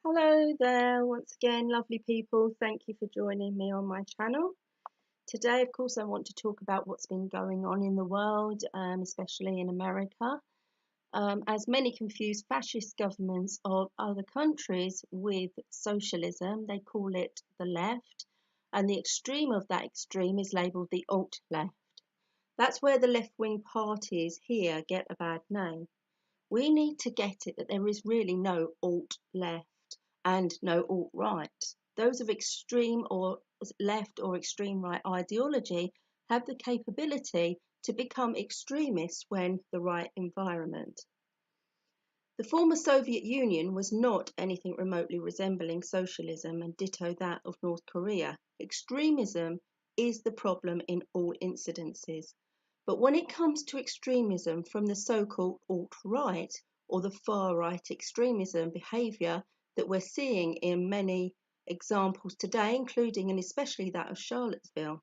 Hello there, once again, lovely people. Thank you for joining me on my channel. Today, of course, I want to talk about what's been going on in the world, especially in America, as many confuse fascist governments of other countries with socialism. They call it the left, and the extreme of that extreme is labelled the alt-left. That's where the left-wing parties here get a bad name. We need to get it that there is really no alt-left and no alt-right. Those of extreme or left or extreme right ideology have the capability to become extremists when the right environment. The former Soviet Union was not anything remotely resembling socialism, and ditto that of North Korea. Extremism is the problem in all incidences. But when it comes to extremism from the so-called alt-right or the far-right extremism behaviour that we're seeing in many examples today, including and especially that of Charlottesville,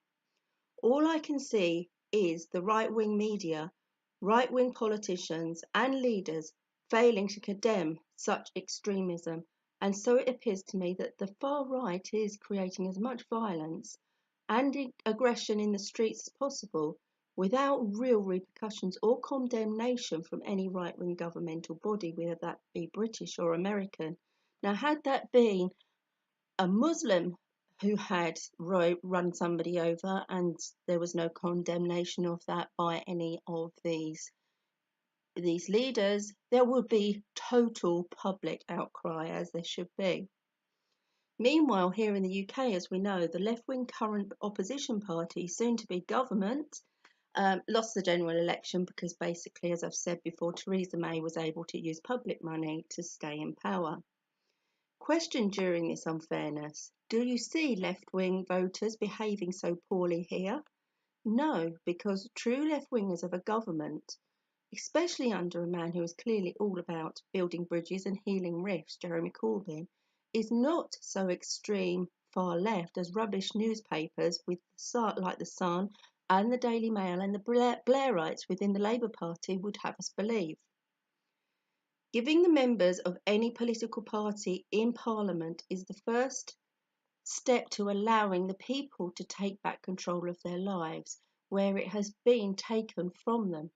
all I can see is the right-wing media, right-wing politicians and leaders failing to condemn such extremism. And so it appears to me that the far right is creating as much violence and aggression in the streets as possible without real repercussions or condemnation from any right-wing governmental body, whether that be British or American. Now, had that been a Muslim who had run somebody over and there was no condemnation of that by any of these leaders, there would be total public outcry, as there should be. Meanwhile, here in the UK, as we know, the left-wing current opposition party, soon to be government, lost the general election because basically, as I've said before, Theresa May was able to use public money to stay in power. Question during this unfairness: do you see left-wing voters behaving so poorly here? No, because true left-wingers of a government, especially under a man who is clearly all about building bridges and healing rifts, Jeremy Corbyn, is not so extreme far left as rubbish newspapers like The Sun and the Daily Mail and the Blairites within the Labour Party would have us believe. Giving the members of any political party in Parliament is the first step to allowing the people to take back control of their lives, where it has been taken from them.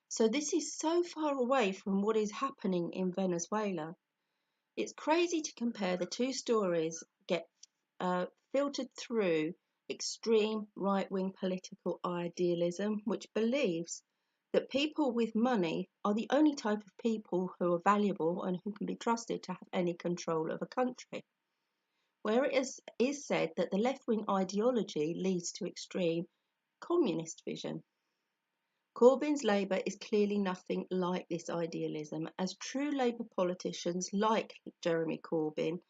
So this is so far away from what is happening in Venezuela. It's crazy to compare the two stories get filtered through extreme right-wing political idealism, which believes that people with money are the only type of people who are valuable and who can be trusted to have any control of a country. Where it is said that the left-wing ideology leads to extreme communist vision. Corbyn's Labour is clearly nothing like this idealism, as true Labour politicians like Jeremy Corbyn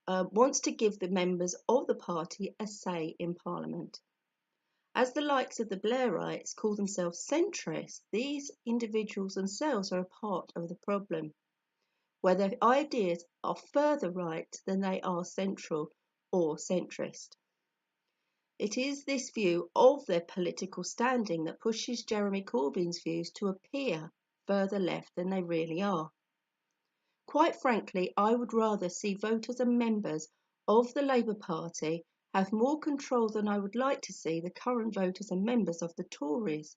wants to give the members of the party a say in Parliament. As the likes of the Blairites call themselves centrists, these individuals themselves are a part of the problem, where their ideas are further right than they are central or centrist. It is this view of their political standing that pushes Jeremy Corbyn's views to appear further left than they really are. Quite frankly, I would rather see voters and members of the Labour Party have more control than I would like to see the current voters and members of the Tories.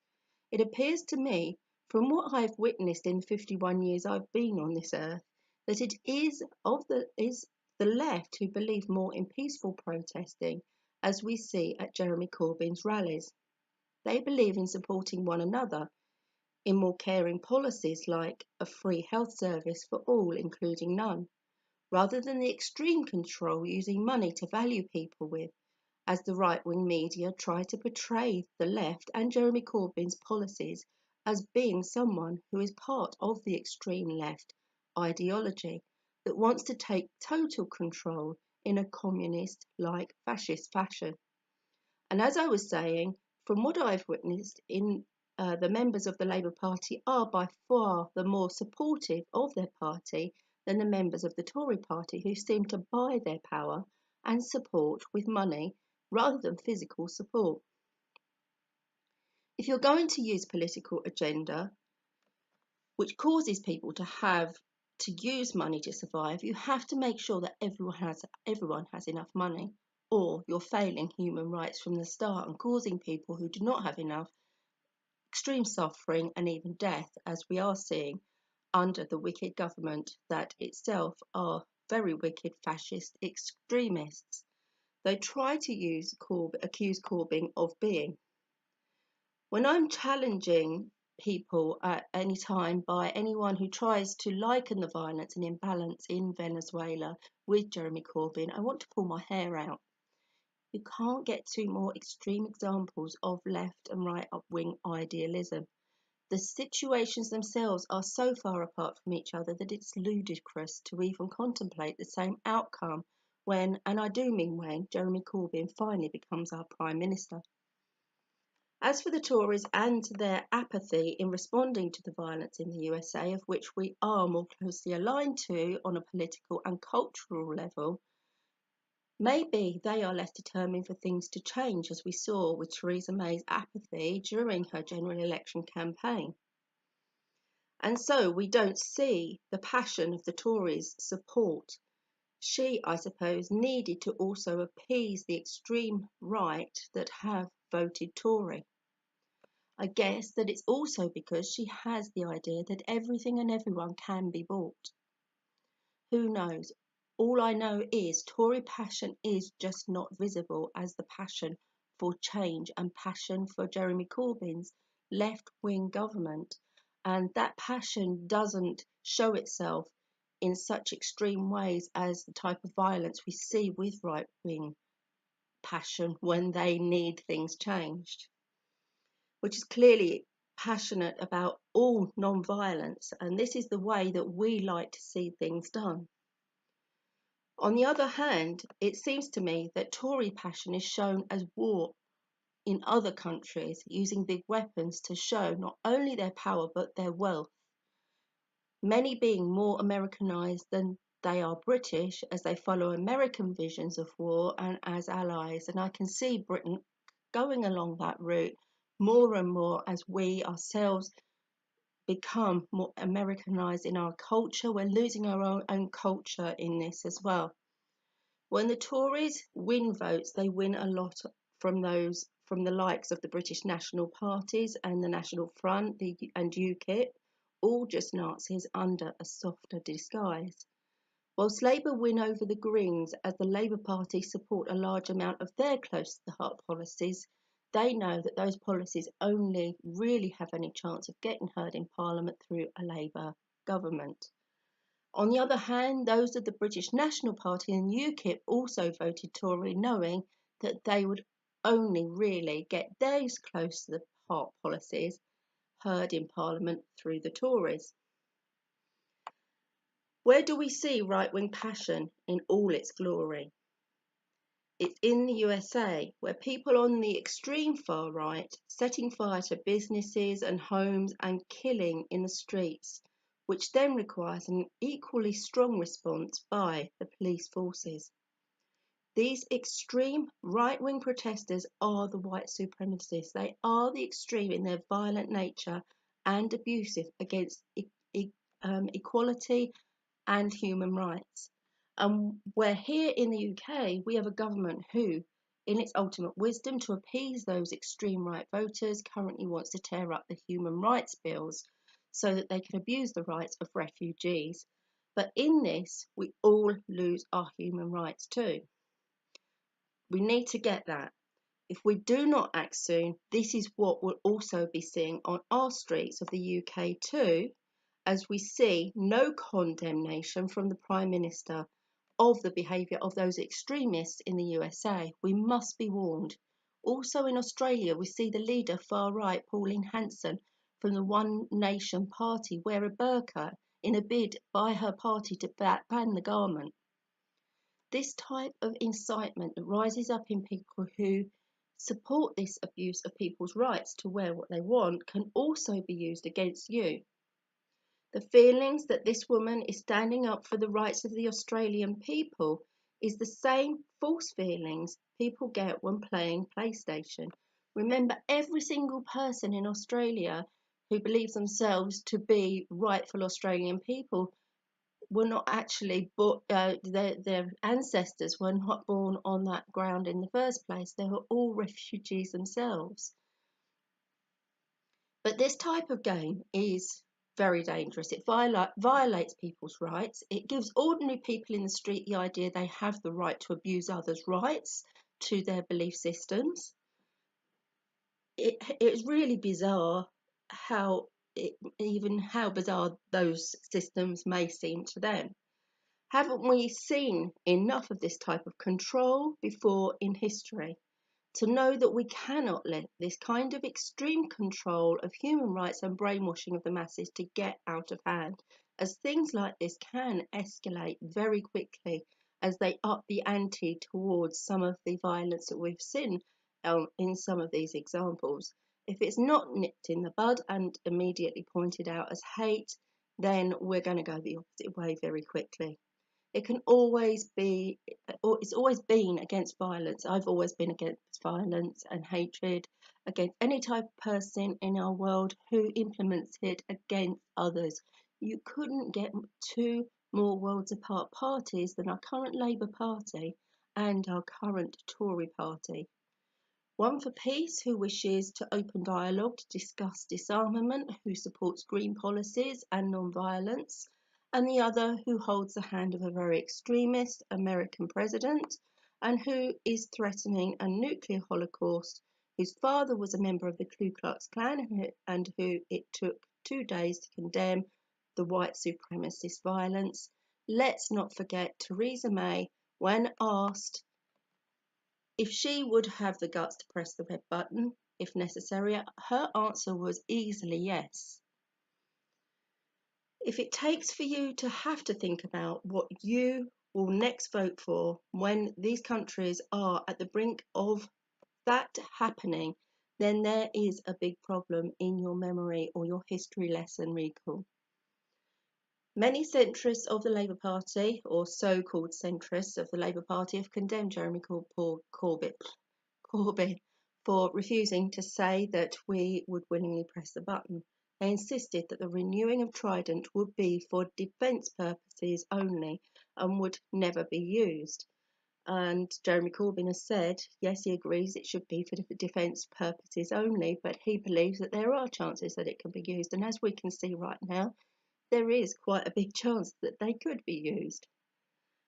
It appears to me, from what I've witnessed in 51 years I've been on this earth, that it is the left who believe more in peaceful protesting, as we see at Jeremy Corbyn's rallies. They believe in supporting one another, in more caring policies like a free health service for all, including none, rather than the extreme control using money to value people with, as the right-wing media try to portray the left and Jeremy Corbyn's policies as being someone who is part of the extreme left ideology that wants to take total control in a communist-like fascist fashion. And as I was saying, from what I've witnessed, the members of the Labour Party are by far the more supportive of their party than the members of the Tory party, who seem to buy their power and support with money rather than physical support. If you're going to use political agenda, which causes people to have to use money to survive, you have to make sure that everyone has enough money, or you're failing human rights from the start and causing people who do not have enough extreme suffering and even death, as we are seeing under the wicked government that itself are very wicked fascist extremists. They try to accuse Corbyn of being. When I'm challenging people at any time by anyone who tries to liken the violence and imbalance in Venezuela with Jeremy Corbyn, I want to pull my hair out. You can't get two more extreme examples of left and right wing idealism. The situations themselves are so far apart from each other that it's ludicrous to even contemplate the same outcome when, and I do mean when, Jeremy Corbyn finally becomes our Prime Minister. As for the Tories and their apathy in responding to the violence in the USA, of which we are more closely aligned to on a political and cultural level, maybe they are less determined for things to change, as we saw with Theresa May's apathy during her general election campaign. And so we don't see the passion of the Tories' support. She, I suppose, needed to also appease the extreme right that have voted Tory. I guess that it's also because she has the idea that everything and everyone can be bought. Who knows? All I know is Tory passion is just not visible as the passion for change and passion for Jeremy Corbyn's left-wing government. And that passion doesn't show itself in such extreme ways as the type of violence we see with right-wing passion when they need things changed, which is clearly passionate about all non-violence, and this is the way that we like to see things done. On the other hand, it seems to me that Tory passion is shown as war in other countries, using big weapons to show not only their power but their wealth, many being more Americanized than they are British, as they follow American visions of war and as allies. And I can see Britain going along that route more and more as we ourselves become more Americanized in our culture. We're losing our own culture in this as well. When the Tories win votes, they win a lot from the likes of the British national parties and the National Front and UKIP, all just Nazis under a softer disguise. Whilst Labour win over the Greens as the Labour Party support a large amount of their close to the heart policies, they know that those policies only really have any chance of getting heard in Parliament through a Labour government. On the other hand, those of the British National Party and UKIP also voted Tory, knowing that they would only really get those close to the heart policies heard in Parliament through the Tories. Where do we see right-wing passion in all its glory? It's in the USA, where people on the extreme far right setting fire to businesses and homes and killing in the streets, which then requires an equally strong response by the police forces. These extreme right-wing protesters are the white supremacists. They are the extreme in their violent nature and abusive against equality and human rights. Where here in the UK, we have a government who, in its ultimate wisdom to appease those extreme right voters, currently wants to tear up the human rights bills so that they can abuse the rights of refugees. But in this, we all lose our human rights too. We need to get that. If we do not act soon, this is what we'll also be seeing on our streets of the UK too, as we see no condemnation from the Prime Minister of the behaviour of those extremists in the USA. We must be warned. Also in Australia, we see the leader far right, Pauline Hanson, from the One Nation Party, wear a burqa in a bid by her party to ban the garment. This type of incitement that rises up in people who support this abuse of people's rights to wear what they want can also be used against you. The feelings that this woman is standing up for the rights of the Australian people is the same false feelings people get when playing PlayStation. Remember, every single person in Australia who believes themselves to be rightful Australian people were not actually, their ancestors were not born on that ground in the first place. They were all refugees themselves. But this type of game is very dangerous. It violates people's rights. It gives ordinary people in the street the idea they have the right to abuse others' rights to their belief systems. It's really bizarre how bizarre those systems may seem to them. Haven't we seen enough of this type of control before in history to know that we cannot let this kind of extreme control of human rights and brainwashing of the masses to get out of hand, as things like this can escalate very quickly as they up the ante towards some of the violence that we've seen in some of these examples. If it's not nipped in the bud and immediately pointed out as hate, then we're going to go the opposite way very quickly. It's always been against violence. I've always been against violence and hatred against any type of person in our world who implements it against others. You couldn't get two more worlds apart parties than our current Labour Party and our current Tory Party. One for peace, who wishes to open dialogue to discuss disarmament, who supports green policies and non-violence, and the other who holds the hand of a very extremist American president and who is threatening a nuclear holocaust, whose father was a member of the Ku Klux Klan and who it took 2 days to condemn the white supremacist violence. Let's not forget Theresa May, when asked if she would have the guts to press the red button, if necessary, her answer was easily yes. If it takes for you to have to think about what you will next vote for when these countries are at the brink of that happening, then there is a big problem in your memory or your history lesson recall. Many centrists of the Labour Party, or so-called centrists of the Labour Party, have condemned Jeremy Corbyn for refusing to say that we would willingly press the button. They insisted that the renewing of Trident would be for defence purposes only and would never be used. And Jeremy Corbyn has said, yes, he agrees it should be for defence purposes only, but he believes that there are chances that it can be used. And as we can see right now, there is quite a big chance that they could be used.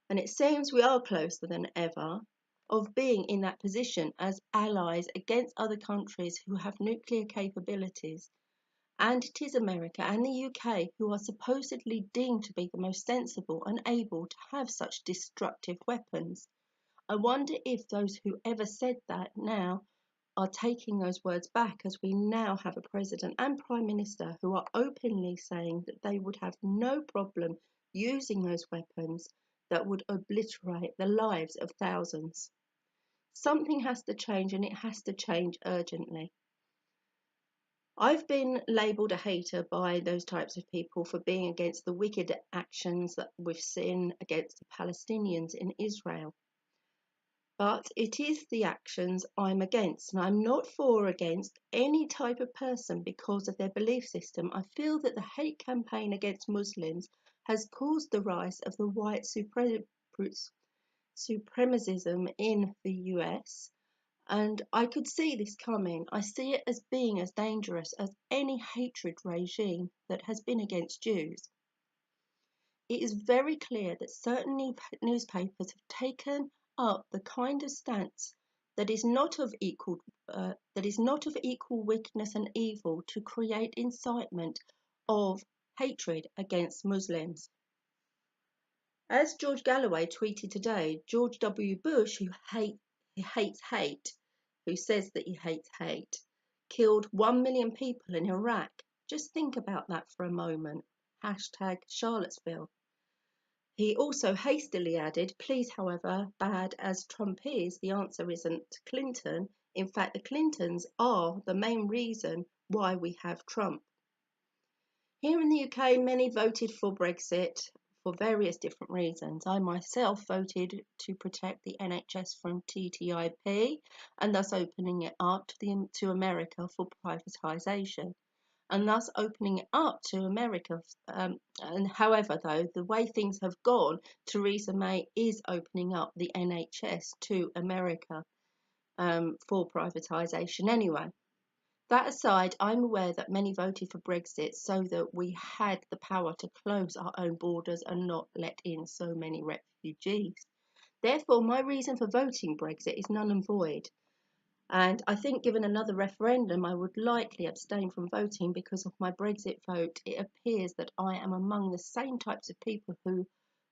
And it seems we are closer than ever of being in that position as allies against other countries who have nuclear capabilities. And it is America and the UK who are supposedly deemed to be the most sensible and able to have such destructive weapons. I wonder if those who ever said that now are taking those words back, as we now have a president and prime minister who are openly saying that they would have no problem using those weapons that would obliterate the lives of thousands. Something has to change, and it has to change urgently. I've been labelled a hater by those types of people for being against the wicked actions that we've seen against the Palestinians in Israel. But it is the actions I'm against, and I'm not for or against any type of person because of their belief system. I feel that the hate campaign against Muslims has caused the rise of the white supremacism in the US, and I could see this coming. I see it as being as dangerous as any hatred regime that has been against Jews. It is very clear that certain newspapers have taken up the kind of stance that is not of equal wickedness and evil to create incitement of hatred against Muslims. As George Galloway tweeted today, George W. Bush, who hates hate, who says that he hates hate, killed 1 million people in Iraq. Just think about that for a moment. #Charlottesville. He also hastily added, please, however, bad as Trump is, the answer isn't Clinton. In fact, the Clintons are the main reason why we have Trump. Here in the UK, many voted for Brexit for various different reasons. I myself voted to protect the NHS from TTIP and thus opening it up to America for privatisation. and thus opening it up to America. And however, though, the way things have gone, Theresa May is opening up the NHS to America for privatisation anyway. That aside, I'm aware that many voted for Brexit so that we had the power to close our own borders and not let in so many refugees. Therefore, my reason for voting Brexit is null and void. And I think given another referendum, I would likely abstain from voting because of my Brexit vote. It appears that I am among the same types of people who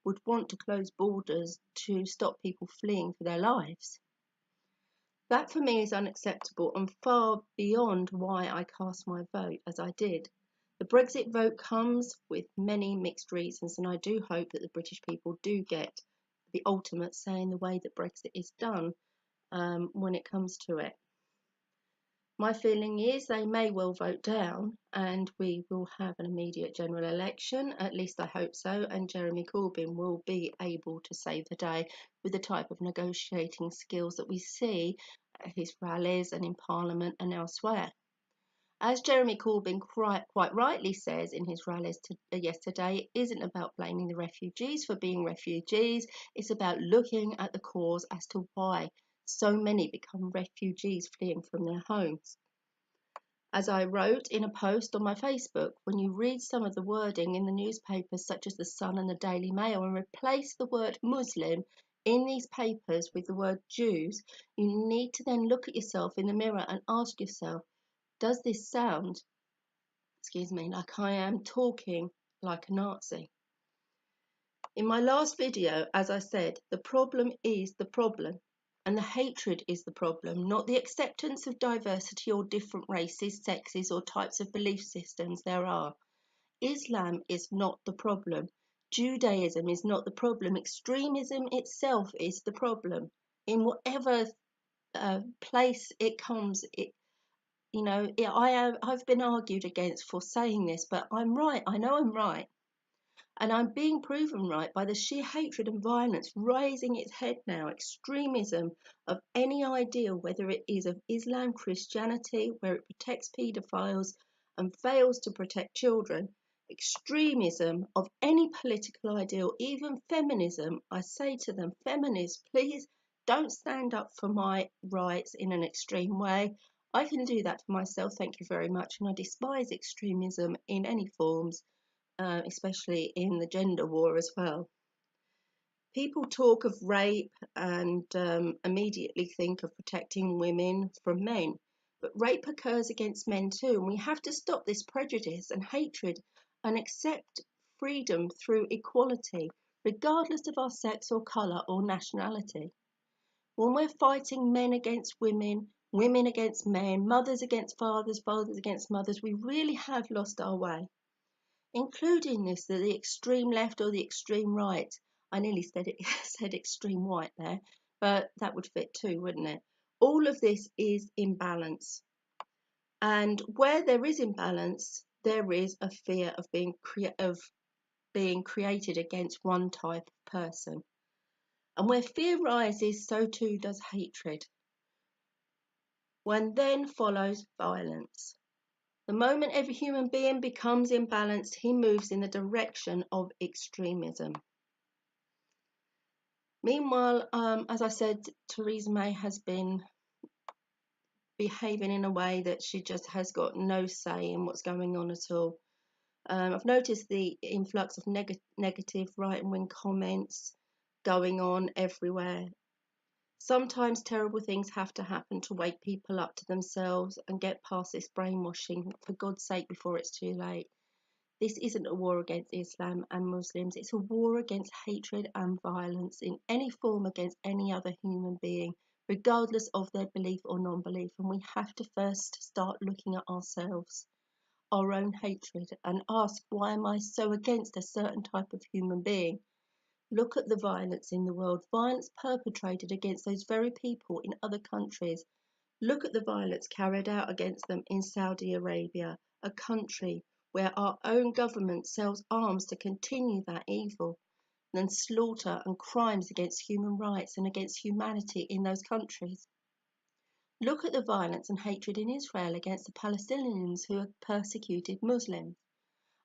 would want to close borders to stop people fleeing for their lives. That for me is unacceptable and far beyond why I cast my vote as I did. The Brexit vote comes with many mixed reasons, and I do hope that the British people do get the ultimate say in the way that Brexit is done when it comes to it. My feeling is they may well vote down and we will have an immediate general election, at least I hope so, and Jeremy Corbyn will be able to save the day with the type of negotiating skills that we see at his rallies and in Parliament and elsewhere. As Jeremy Corbyn quite rightly says in his rallies yesterday, it isn't about blaming the refugees for being refugees, it's about looking at the cause as to why so many become refugees fleeing from their homes. As I wrote in a post on my Facebook, when you read some of the wording in the newspapers such as The Sun and the Daily Mail and replace the word Muslim in these papers with the word Jews, you need to then look at yourself in the mirror and ask yourself, does this sound, like I am talking like a Nazi? In my last video, as I said, the problem is the problem, and the hatred is the problem, not the acceptance of diversity or different races, sexes, or types of belief systems there are. Islam is not the problem. Judaism is not the problem. Extremism itself is the problem. In whatever place it comes, I've been argued against for saying this, but I'm right. I know I'm right. And I'm being proven right by the sheer hatred and violence raising its head now, extremism of any ideal, whether it is of Islam, Christianity, where it protects paedophiles and fails to protect children, extremism of any political ideal, even feminism. I say to them, feminists, please don't stand up for my rights in an extreme way. I can do that for myself, thank you very much, and I despise extremism in any forms. Especially in the gender war as well. People talk of rape and immediately think of protecting women from men, but rape occurs against men too, and we have to stop this prejudice and hatred and accept freedom through equality, regardless of our sex or colour or nationality. When we're fighting men against women, women against men, mothers against fathers, fathers against mothers, we really have lost our way. Including this, the extreme left or the extreme right. I nearly said extreme white there, but that would fit too, wouldn't it? All of this is imbalance. And where there is imbalance, there is a fear of being created against one type of person. And where fear rises, so too does hatred. When then follows violence. The moment every human being becomes imbalanced, he moves in the direction of extremism. Meanwhile, as I said, Theresa May has been behaving in a way that she just has got no say in what's going on at all. I've noticed the influx of negative right-wing comments going on everywhere. Sometimes terrible things have to happen to wake people up to themselves and get past this brainwashing, for God's sake, before it's too late. This isn't a war against Islam and Muslims, it's a war against hatred and violence in any form against any other human being, regardless of their belief or non-belief. And we have to first start looking at ourselves, our own hatred, and ask, why am I so against a certain type of human being? Look at the violence in the world, violence perpetrated against those very people in other countries. Look at the violence carried out against them in Saudi Arabia, a country where our own government sells arms to continue that evil, and slaughter and crimes against human rights and against humanity in those countries. Look at the violence and hatred in Israel against the Palestinians who are persecuted Muslims,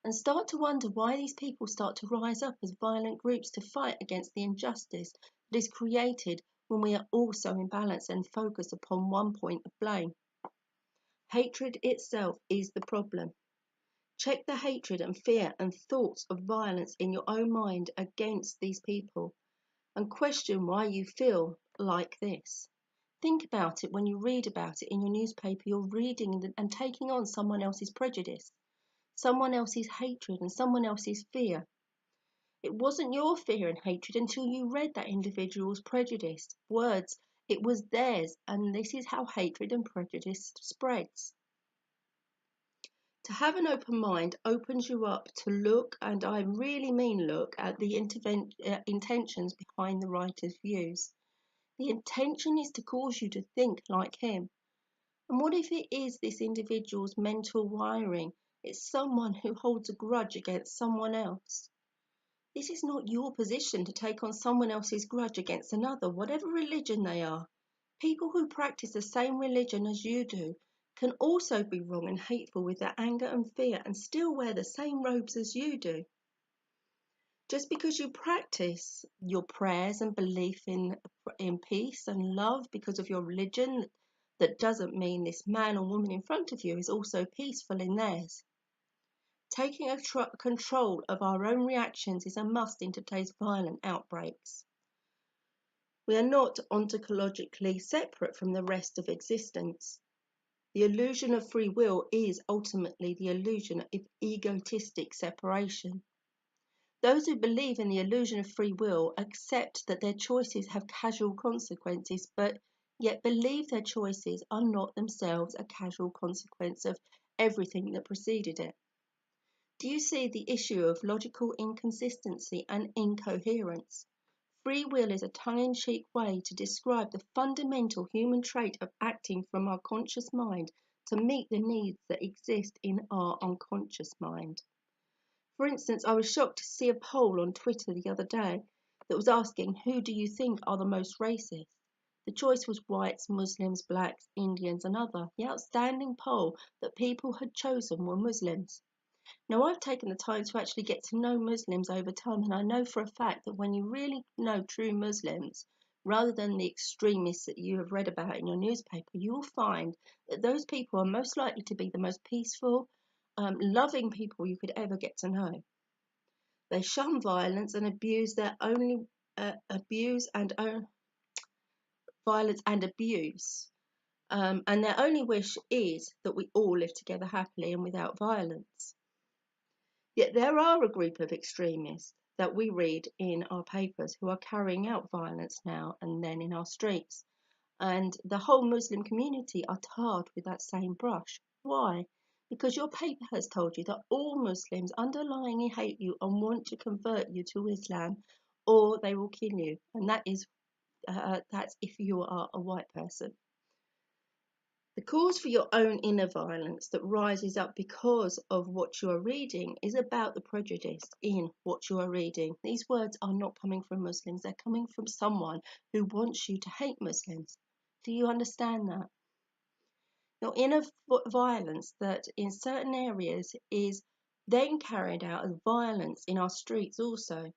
and start to wonder why these people start to rise up as violent groups to fight against the injustice that is created when we are all so imbalanced and focused upon one point of blame. Hatred itself is the problem. Check the hatred and fear and thoughts of violence in your own mind against these people and question why you feel like this. Think about it when you read about it in your newspaper. You're reading and taking on someone else's prejudice, someone else's hatred, and someone else's fear. It wasn't your fear and hatred until you read that individual's prejudice, words. It was theirs, and this is how hatred and prejudice spreads. To have an open mind opens you up to look, and I really mean look, at the intentions behind the writer's views. The intention is to cause you to think like him. And what if it is this individual's mental wiring? It's someone who holds a grudge against someone else. This is not your position to take on someone else's grudge against another, whatever religion they are. People who practice the same religion as you do can also be wrong and hateful with their anger and fear and still wear the same robes as you do. Just because you practice your prayers and belief in peace and love because of your religion, that doesn't mean this man or woman in front of you is also peaceful in theirs. Taking control of our own reactions is a must in today's violent outbreaks. We are not ontologically separate from the rest of existence. The illusion of free will is ultimately the illusion of egotistic separation. Those who believe in the illusion of free will accept that their choices have casual consequences, but yet believe their choices are not themselves a casual consequence of everything that preceded it. Do you see the issue of logical inconsistency and incoherence? Free will is a tongue-in-cheek way to describe the fundamental human trait of acting from our conscious mind to meet the needs that exist in our unconscious mind. For instance, I was shocked to see a poll on Twitter the other day that was asking, who do you think are the most racist? The choice was whites, Muslims, blacks, Indians and other. The outstanding poll that people had chosen were Muslims. Now, I've taken the time to actually get to know Muslims over time, and I know for a fact that when you really know true Muslims, rather than the extremists that you have read about in your newspaper, you will find that those people are most likely to be the most peaceful, loving people you could ever get to know. They shun violence and violence and abuse, and their only wish is that we all live together happily and without violence. Yet there are a group of extremists that we read in our papers who are carrying out violence now and then in our streets. And the whole Muslim community are tarred with that same brush. Why? Because your paper has told you that all Muslims underlyingly hate you and want to convert you to Islam, or they will kill you. And that's if you are a white person. The cause for your own inner violence that rises up because of what you are reading is about the prejudice in what you are reading. These words are not coming from Muslims, they're coming from someone who wants you to hate Muslims. Do you understand that? Your inner violence that in certain areas is then carried out as violence in our streets also.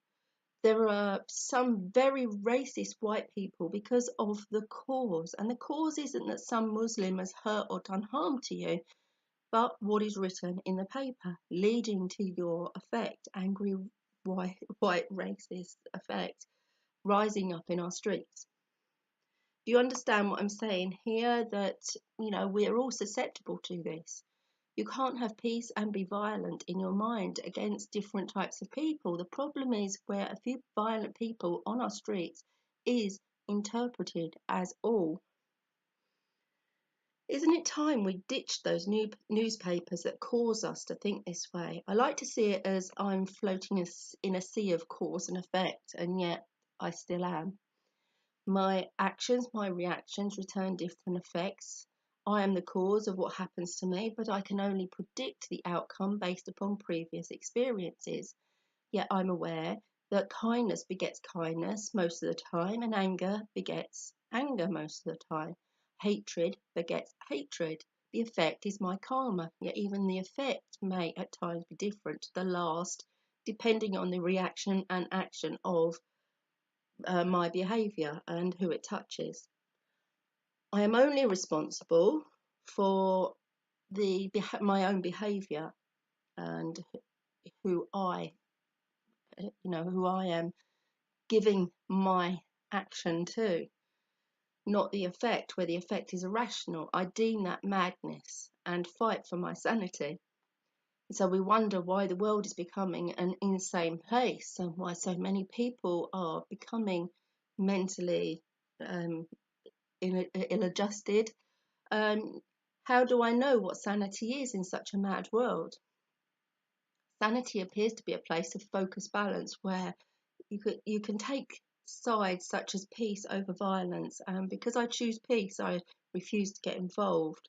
There are some very racist white people because of the cause. And the cause isn't that some Muslim has hurt or done harm to you, but what is written in the paper, leading to your effect, angry white racist effect, rising up in our streets. Do you understand what I'm saying here? That, we're all susceptible to this. You can't have peace and be violent in your mind against different types of people. The problem is where a few violent people on our streets is interpreted as all. Isn't it time we ditched those new newspapers that cause us to think this way? I like to see it as I'm floating in a sea of cause and effect, and yet I still am. My actions, my reactions return different effects. I am the cause of what happens to me, but I can only predict the outcome based upon previous experiences. Yet I'm aware that kindness begets kindness most of the time, and anger begets anger most of the time. Hatred begets hatred. The effect is my karma, yet even the effect may at times be different to the last, depending on the reaction and action of my behaviour and who it touches. I am only responsible for my own behaviour and who I am giving my action to, not the effect, where the effect is irrational. I deem that madness and fight for my sanity. So we wonder why the world is becoming an insane place and why so many people are becoming mentally ill-adjusted. How do I know what sanity is in such a mad world? Sanity appears to be a place of focused balance where you can take sides such as peace over violence. And because I choose peace, I refuse to get involved.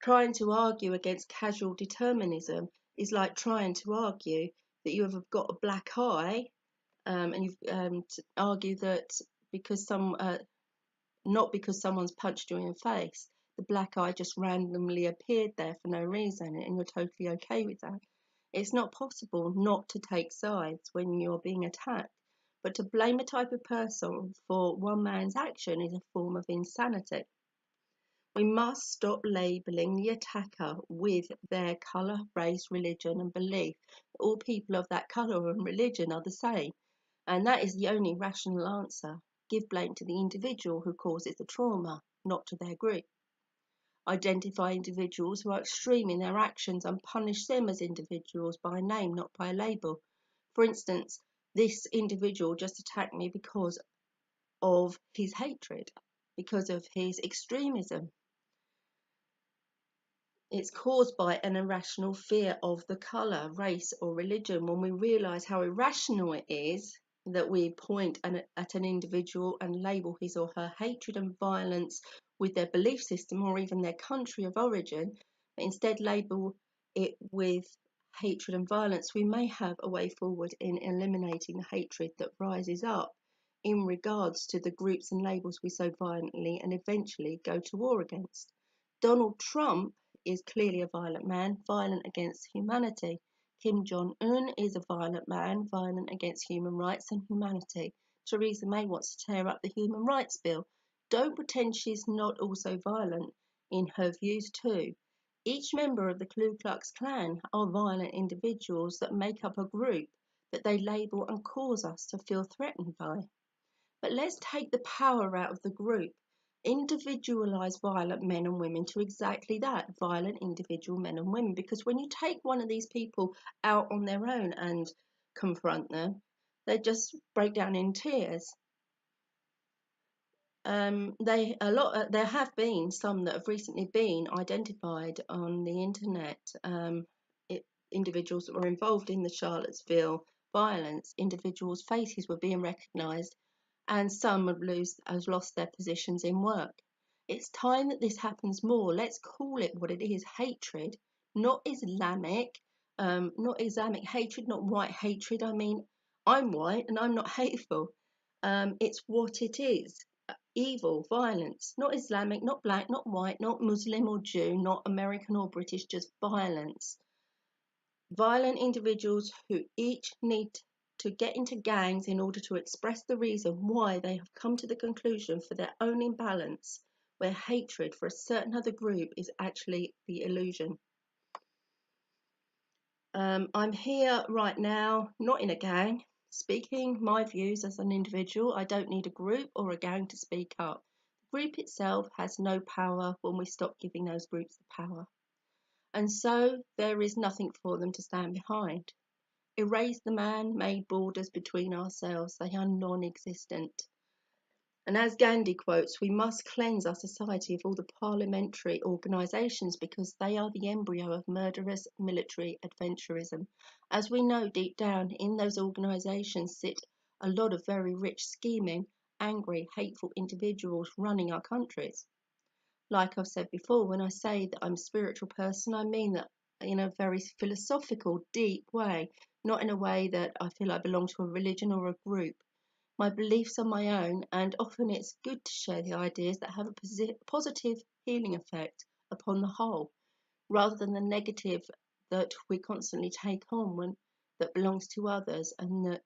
Trying to argue against casual determinism is like trying to argue that you have got a black eye, and you to argue that because not because someone's punched you in the face, the black eye just randomly appeared there for no reason, and you're totally okay with that. It's not possible not to take sides when you're being attacked, but to blame a type of person for one man's action is a form of insanity. We must stop labelling the attacker with their colour, race, religion and belief. All people of that colour and religion are the same, and that is the only rational answer. Give blame to the individual who causes the trauma, not to their group. Identify individuals who are extreme in their actions and punish them as individuals by name, not by label. For instance, this individual just attacked me because of his hatred, because of his extremism. It's caused by an irrational fear of the colour, race or religion. When we realise how irrational it is that we point at an individual and label his or her hatred and violence with their belief system or even their country of origin, but instead label it with hatred and violence, we may have a way forward in eliminating the hatred that rises up in regards to the groups and labels we so violently and eventually go to war against. Donald Trump is clearly a violent man, violent against humanity. Kim Jong-un is a violent man, violent against human rights and humanity. Theresa May wants to tear up the human rights bill. Don't pretend she's not also violent in her views too. Each member of the Ku Klux Klan are violent individuals that make up a group that they label and cause us to feel threatened by. But let's take the power out of the group. Individualize violent men and women to exactly that, violent individual men and women. Because when you take one of these people out on their own and confront them, they just break down in tears. There have been some that have recently been identified on the internet. Individuals that were involved in the Charlottesville violence, individuals' faces were being recognised, and some have lost their positions in work. It's time that this happens more. Let's call it what it is: hatred, not Islamic, not Islamic hatred, not white hatred. I mean, I'm white and I'm not hateful. It's what it is: evil, violence, not Islamic, not black, not white, not Muslim or Jew, not American or British, just violence. Violent individuals who each need to get into gangs in order to express the reason why they have come to the conclusion for their own imbalance, where hatred for a certain other group is actually the illusion. I'm here right now, not in a gang, speaking my views as an individual. I don't need a group or a gang to speak up. The group itself has no power when we stop giving those groups the power. And so there is nothing for them to stand behind. Erase the man-made borders between ourselves. They are non-existent. And as Gandhi quotes, we must cleanse our society of all the parliamentary organisations because they are the embryo of murderous military adventurism. As we know, deep down in those organisations sit a lot of very rich, scheming, angry, hateful individuals running our countries. Like I've said before, when I say that I'm a spiritual person, I mean that in a very philosophical, deep way, not in a way that I feel I belong to a religion or a group. my beliefs are my own, and often it's good to share the ideas that have a positive healing effect upon the whole, rather than the negative that we constantly take on when that belongs to others and that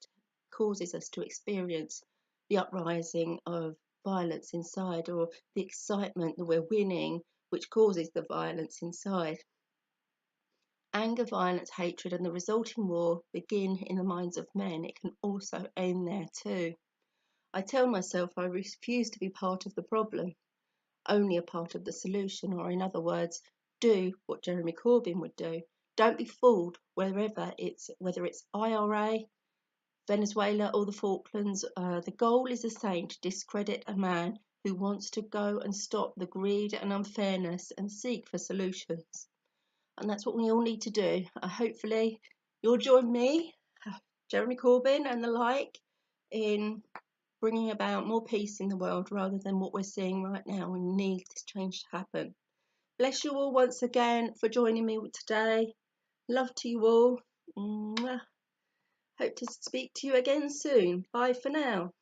causes us to experience the uprising of violence inside, or the excitement that we're winning, which causes the violence inside. Anger, violence, hatred, and the resulting war begin in the minds of men. It can also end there too. I tell myself I refuse to be part of the problem, only a part of the solution, or in other words, do what Jeremy Corbyn would do. Don't be fooled whether it's IRA, Venezuela, or the Falklands. The goal is the same: to discredit a man who wants to go and stop the greed and unfairness and seek for solutions. And that's what we all need to do. Hopefully you'll join me, Jeremy Corbyn and the like, in bringing about more peace in the world rather than what we're seeing right now. We need this change to happen. Bless you all once again for joining me today. Love to you all. Mwah. Hope to speak to you again soon. Bye for now.